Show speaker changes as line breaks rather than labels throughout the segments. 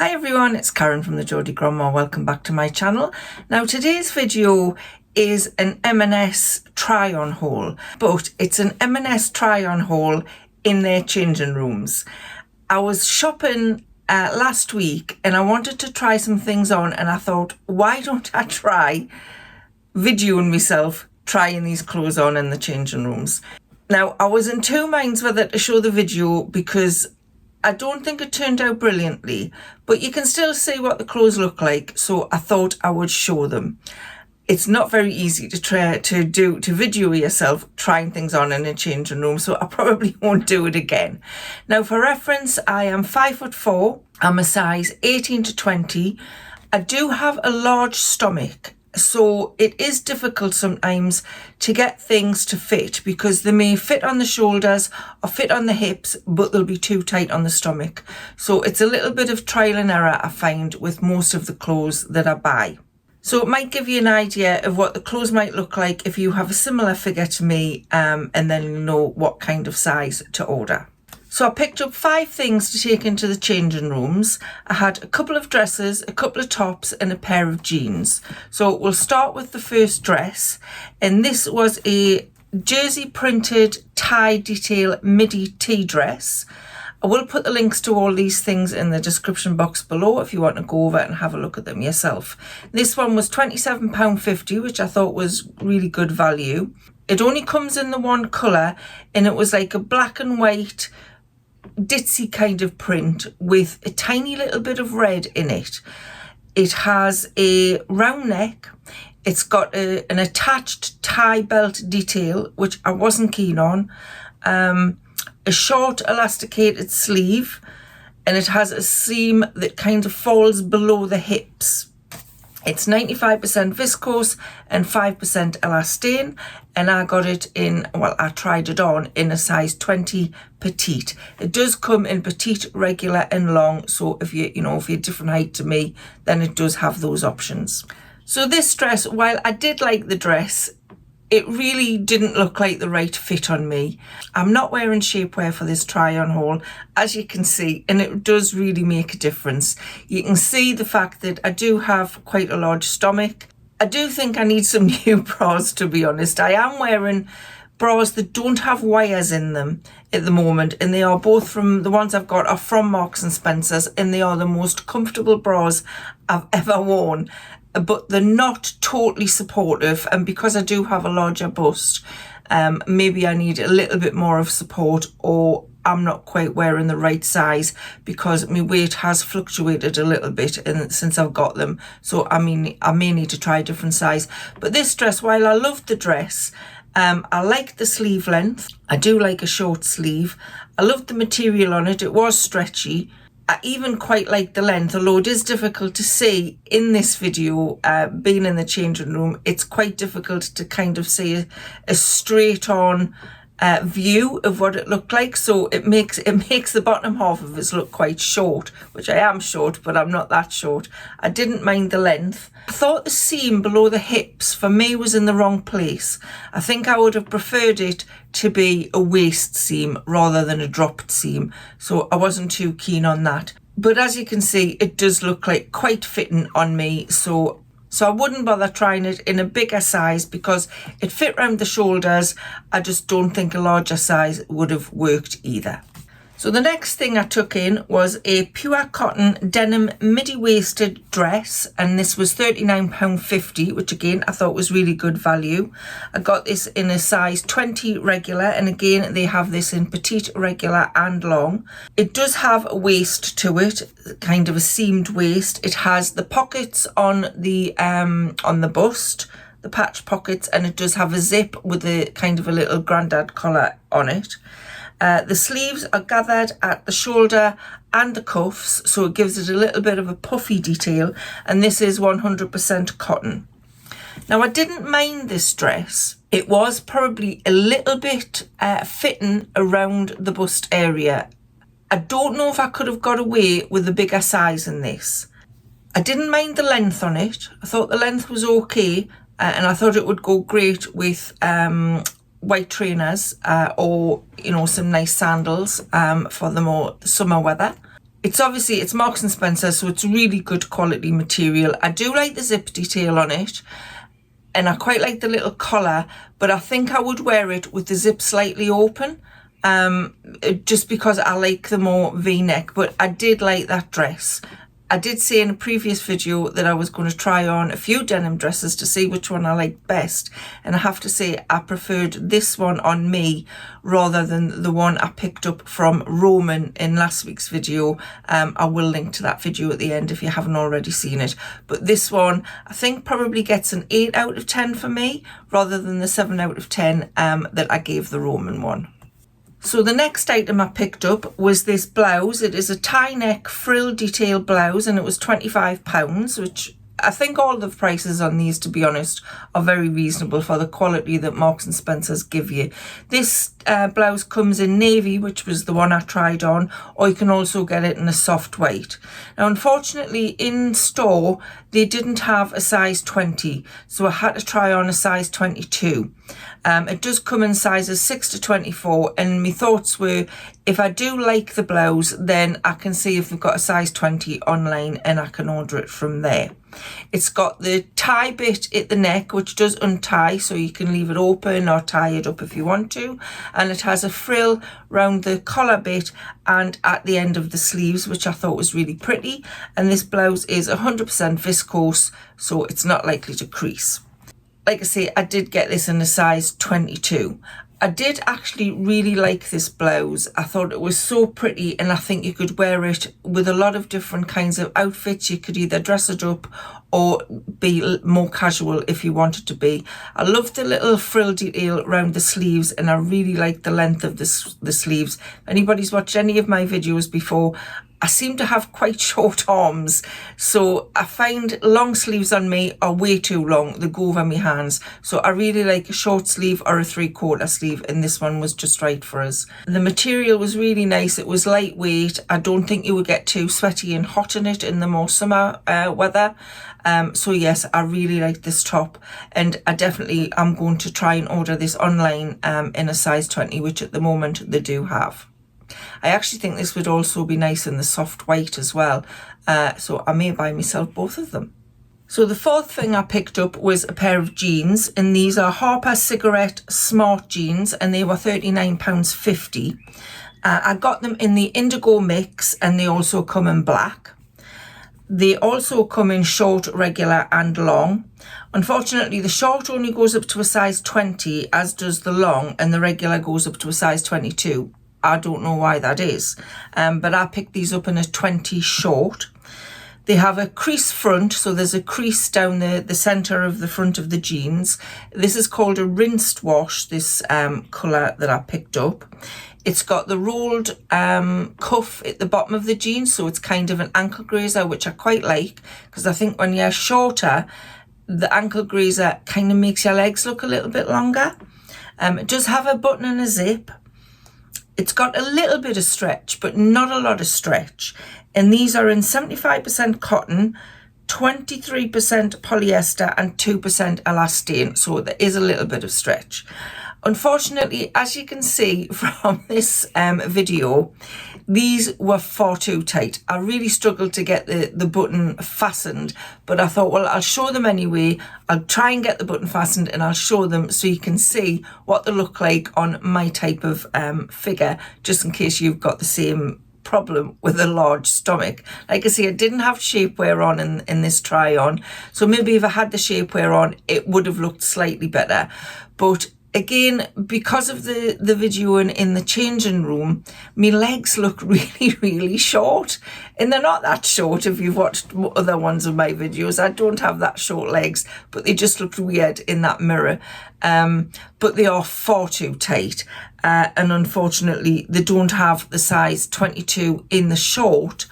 Hi everyone, it's Karen from the Geordie Grandma. Welcome back to my channel. Now today's video is an M&S try on haul, but it's an M&S try on haul in their changing rooms. I was shopping last week and I wanted to try some things on, and I thought, why don't I try videoing myself trying these clothes on in the changing rooms. Now I was in two minds whether to show the video because I don't think it turned out brilliantly, but you can still see what the clothes look like, so I thought I would show them. It's not very easy to video yourself trying things on in a changing room, so I probably won't do it again. Now for reference, I am 5'4", I'm a size 18 to 20. I do have a large stomach, so it is difficult sometimes to get things to fit because they may fit on the shoulders or fit on the hips, but they'll be too tight on the stomach. So it's a little bit of trial and error, I find, with most of the clothes that I buy. So it might give you an idea of what the clothes might look like if you have a similar figure to me, and then you know what kind of size to order. So I picked up 5 things to take into the changing rooms. I had a couple of dresses, a couple of tops and a pair of jeans. So we'll start with the first dress, and this was a jersey printed tie detail midi tee dress. I will put the links to all these things in the description box below if you want to go over and have a look at them yourself. This one was £27.50, which I thought was really good value. It only comes in the one colour, and it was like a black and white ditzy kind of print with a tiny little bit of red in it. It has a round neck. It's got an attached tie belt detail, which I wasn't keen on. A short elasticated sleeve, and it has a seam that kind of falls below the hips. It's 95% viscose and 5% elastane, and I got it in, well, I tried it on in a size 20 petite. It does come in petite, regular and long, so if you're a different height to me, then it does have those options. So this dress, while I did like the dress, it really didn't look like the right fit on me. I'm not wearing shapewear for this try on haul, as you can see, and it does really make a difference. You can see the fact that I do have quite a large stomach. I do think I need some new bras, to be honest. I am wearing bras that don't have wires in them at the moment, and they are both from, the ones I've got are from Marks and Spencer's, and they are the most comfortable bras I've ever worn. But they're not totally supportive, and because I do have a larger bust, maybe I need a little bit more of support, or I'm not quite wearing the right size because my weight has fluctuated a little bit since I've got them. So I may need to try a different size. But this dress, while I loved the dress, I like the sleeve length. I do like a short sleeve. I loved the material on it. It was stretchy. I even quite like the length, although it is difficult to see in this video, being in the changing room. It's quite difficult to kind of see a straight on view of what it looked like, so it makes the bottom half of it look quite short, which I am short, but I'm not that short. I didn't mind the length. I thought the seam below the hips for me was in the wrong place. I think I would have preferred it to be a waist seam rather than a dropped seam, so I wasn't too keen on that. But as you can see, it does look like quite fitting on me, so I wouldn't bother trying it in a bigger size because it fit around the shoulders. I just don't think a larger size would have worked either. So the next thing I took in was a pure cotton denim midi-waisted dress, and this was £39.50, which again I thought was really good value. I got this in a size 20 regular, and again they have this in petite, regular and long. It does have a waist to it, kind of a seamed waist. It has the pockets on the bust, the patch pockets, and it does have a zip with a kind of a little grandad collar on it. The sleeves are gathered at the shoulder and the cuffs, so it gives it a little bit of a puffy detail, and this is 100% cotton. Now I didn't mind this dress. It was probably a little bit fitting around the bust area. I don't know if I could have got away with a bigger size in this. I didn't mind the length on it. I thought the length was okay, and I thought it would go great with white trainers or some nice sandals for the more summer weather. It's obviously, it's Marks and Spencer, so it's really good quality material. I do like the zip detail on it, and I quite like the little collar, but I think I would wear it with the zip slightly open, just because I like the more V-neck. But I did like that dress. I did say in a previous video that I was going to try on a few denim dresses to see which one I liked best, and I have to say I preferred this one on me rather than the one I picked up from Roman in last week's video. I will link to that video at the end if you haven't already seen it, but this one I think probably gets an 8 out of 10 for me rather than the 7 out of 10 that I gave the Roman one. So the next item I picked up was this blouse. It is a tie neck frill detail blouse, and it was £25, which I think all the prices on these, to be honest, are very reasonable for the quality that Marks and Spencer's give you. This blouse comes in navy, which was the one I tried on, or you can also get it in a soft white. Now, unfortunately, in store, they didn't have a size 20, so I had to try on a size 22. It does come in sizes 6 to 24, and my thoughts were, if I do like the blouse, then I can see if they've got a size 20 online and I can order it from there. It's got the tie bit at the neck, which does untie, so you can leave it open or tie it up if you want to. And it has a frill round the collar bit and at the end of the sleeves, which I thought was really pretty. And this blouse is 100% viscose, so it's not likely to crease. Like I say, I did get this in a size 22. I did actually really like this blouse. I thought it was so pretty, and I think you could wear it with a lot of different kinds of outfits. You could either dress it up or be more casual if you wanted to be. I love the little frill detail around the sleeves, and I really like the length of the sleeves. If anybody's watched any of my videos before, I seem to have quite short arms, so I find long sleeves on me are way too long. They go over my hands. So I really like a short sleeve or a 3/4 sleeve, and this one was just right for us. The material was really nice. It was lightweight. I don't think you would get too sweaty and hot in it in the more summer weather. So yes, I really like this top, and I definitely am going to try and order this online in a size 20, which at the moment they do have. I actually think this would also be nice in the soft white as well, so I may buy myself both of them. So the fourth thing I picked up was a pair of jeans, and these are Harper Cigarette Smart jeans, and they were £39.50. I got them in the indigo mix, and they also come in black. They also come in short, regular and long. Unfortunately, the short only goes up to a size 20, as does the long, and the regular goes up to a size 22. I don't know why that is, but I picked these up in a 20 short. They have a crease front, so there's a crease down the centre of the front of the jeans. This is called a rinsed wash, this colour that I picked up. It's got the rolled cuff at the bottom of the jeans, so it's kind of an ankle grazer, which I quite like, because I think when you're shorter, the ankle grazer kind of makes your legs look a little bit longer. It does have a button and a zip. It's got a little bit of stretch, but not a lot of stretch. And these are in 75% cotton, 23% polyester and 2% elastane. So there is a little bit of stretch. Unfortunately, as you can see from this video, these were far too tight. I really struggled to get the button fastened, but I thought, well, I'll show them anyway. I'll try and get the button fastened, and I'll show them so you can see what they look like on my type of figure, just in case you've got the same problem with a large stomach. Like I say, I didn't have shapewear on in this try on, so maybe if I had the shapewear on, it would have looked slightly better. But again, because of the video in the changing room, my legs look really, really short. And they're not that short if you've watched other ones of my videos. I don't have that short legs, but they just looked weird in that mirror. But they are far too tight. And unfortunately, they don't have the size 22 in the short.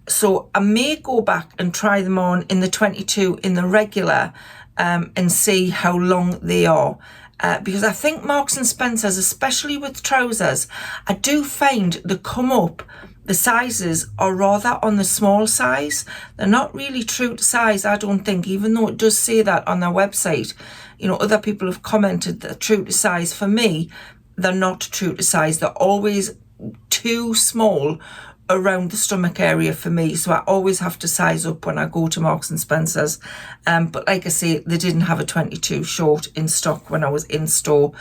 So I may go back and try them on in the 22 in the regular and see how long they are. Because I think Marks and Spencer's, especially with trousers, I do find the come up, the sizes are rather on the small size. They're not really true to size, I don't think, even though it does say that on their website. You know, other people have commented that they're true to size. For me, they're not true to size. They're always too small around the stomach area for me, so I always have to size up when I go to Marks and Spencer's. But like I say, they didn't have a 22 short in stock when I was in store,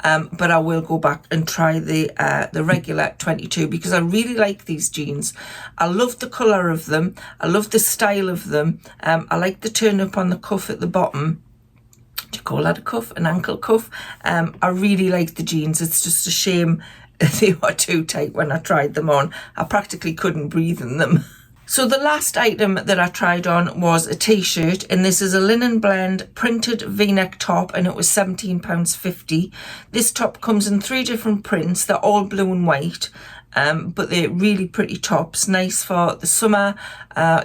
but I will go back and try the regular 22 because I really like these jeans. I love the colour of them, I love the style of them. I like the turn up on the cuff at the bottom. Do you call that a cuff? An ankle cuff? I really like the jeans. It's just a shame they were too tight when I tried them on. I practically couldn't breathe in them. So the last item that I tried on was a t-shirt, and this is a linen blend printed v-neck top, and it was £17.50. This top comes in 3 different prints. They're all blue and white. But they're really pretty tops, nice for the summer,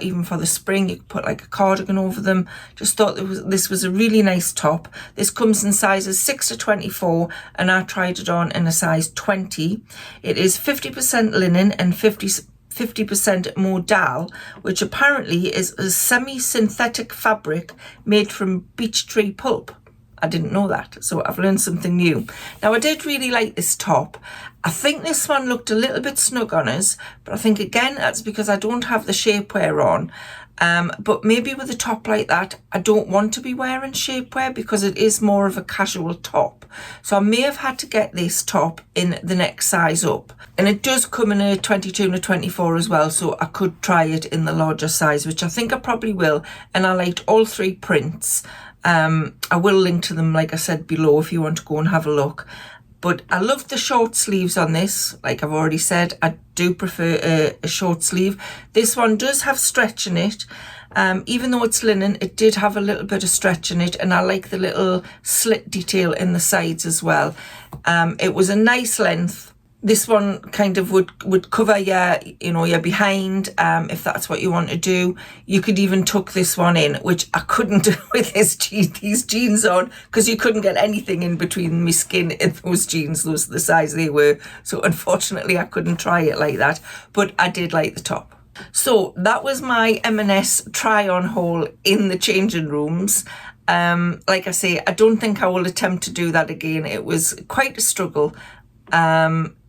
even for the spring. You could put like a cardigan over them. Just thought this was a really nice top. This comes in sizes 6 to 24, and I tried it on in a size 20. It is 50% linen and 50% modal, which apparently is a semi-synthetic fabric made from beech tree pulp. I didn't know that, so I've learned something new. Now, I did really like this top. I think this one looked a little bit snug on us, but I think again that's because I don't have the shapewear on. But maybe with a top like that, I don't want to be wearing shapewear because it is more of a casual top. So I may have had to get this top in the next size up. And it does come in a 22 and a 24 as well, so I could try it in the larger size, which I think I probably will. And I liked all 3 prints. I will link to them, like I said, below if you want to go and have a look. But I love the short sleeves on this. Like I've already said, I do prefer a short sleeve. This one does have stretch in it. Even though it's linen, it did have a little bit of stretch in it, and I like the little slit detail in the sides as well. It was a nice length. This one kind of would cover your behind, if that's what you want to do. You could even tuck this one in, which I couldn't do with these jeans on, because you couldn't get anything in between my skin in those jeans. Those are the size they were. So unfortunately, I couldn't try it like that. But I did like the top. So that was my M&S try-on haul in the changing rooms. Like I say, I don't think I will attempt to do that again. It was quite a struggle.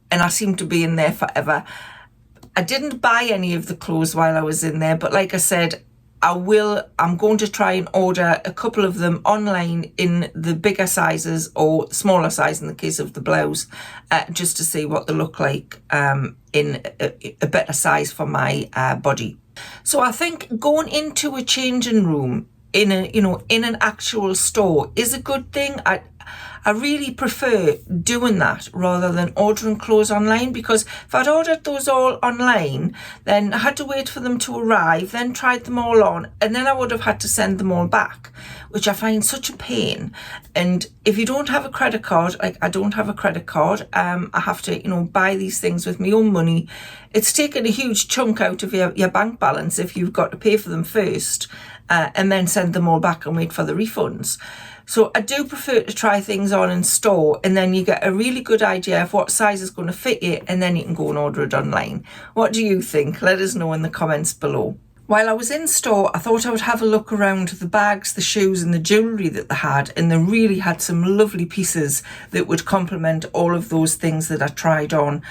And I seem to be in there forever. I didn't buy any of the clothes while I was in there, but like I said, I'm going to try and order a couple of them online in the bigger sizes or smaller size in the case of the blouse, just to see what they look like in a better size for my body. So I think going into a changing room in an actual store is a good thing. I really prefer doing that rather than ordering clothes online, because if I'd ordered those all online, then I had to wait for them to arrive, then tried them all on, and then I would have had to send them all back, which I find such a pain. And if you don't have a credit card, like I don't have a credit card, I have to, buy these things with my own money. It's taken a huge chunk out of your bank balance if you've got to pay for them first, and then send them all back and wait for the refunds. So I do prefer to try things on in store, and then you get a really good idea of what size is going to fit you, and then you can go and order it online. What do you think? Let us know in the comments below. While I was in store, I thought I would have a look around the bags, the shoes and the jewellery that they had, and they really had some lovely pieces that would complement all of those things that I tried on.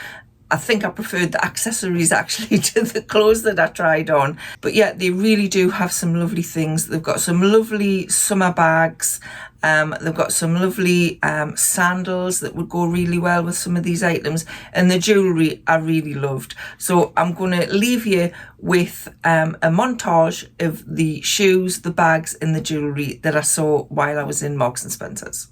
I think I preferred the accessories actually to the clothes that I tried on. But yeah, they really do have some lovely things. They've got some lovely summer bags. They've got some lovely sandals that would go really well with some of these items. And the jewellery I really loved. So I'm going to leave you with a montage of the shoes, the bags and the jewellery that I saw while I was in Marks and Spencer's.